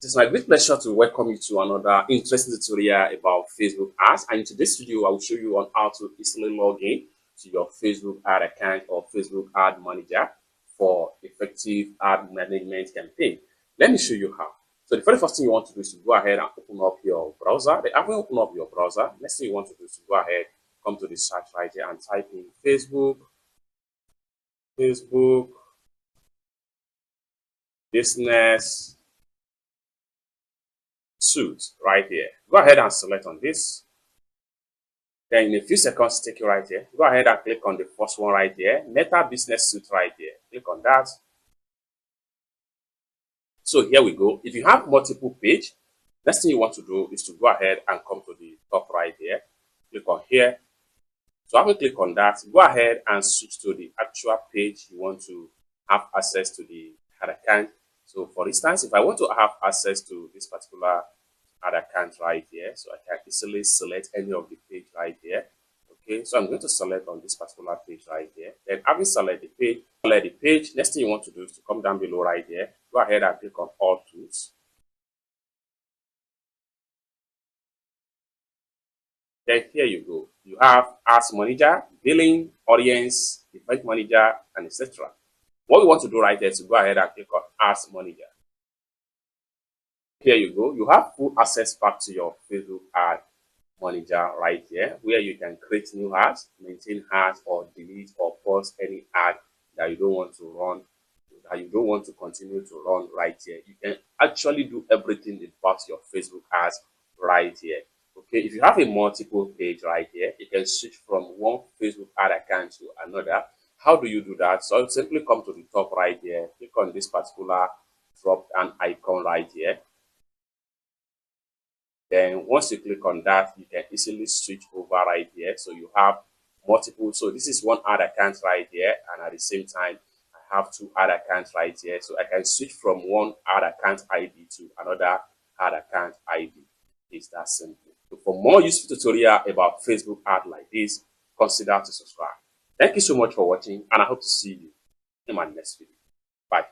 It is my great pleasure to welcome you to another interesting tutorial about Facebook ads. And in today's video, I will show you on how to easily log in to your Facebook ad account or Facebook ad manager for effective ad management campaign. Let me show you how. So the very first thing you want to do is to go ahead and open up your browser. After you open up your browser, next thing you want to do is to go ahead, come to the search right here and type in Facebook Business Suite right here. Go ahead and select on this. Then in a few seconds, take you right here. Go ahead and click on the first one right here, Meta Business Suite right here. Click on that. So here we go. If you have multiple pages, next thing you want to do is to go ahead and come to the top right here. Click on here. So after click on that, go ahead and switch to the actual page you want to have access to the ad account. So for instance, if I want to have access to this particular ad account right here, so I can easily select any of the page right here. Okay, so I'm going to select on this particular page right here. Then having select the page, next thing you want to do is to come down below right here. Go ahead and click on all tools. Then here you go. You have Ads Manager, Billing, Audience, Event Manager, and etc. What we want to do right here is to go ahead and click on Ads Manager. Here you go. You have full access back to your Facebook ad manager right here, where you can create new ads, maintain ads, or delete or pause any ad that you don't want to run, that you don't want to continue to run right here. You can actually do everything about your Facebook ads right here. Okay, if you have a multiple page right here, you can switch from one Facebook ad account to another. How do you do that? So simply come to the top right here, click on this particular drop down icon right here. Then once you click on that, you can easily switch over right here. So you have multiple. So this is one ad account right here, and at the same time, I have two ad accounts right here. So I can switch from one ad account ID to another ad account ID. It's that simple. So for more useful tutorial about Facebook ad like this, consider to subscribe. Thank you so much for watching, and I hope to see you in my next video. Bye.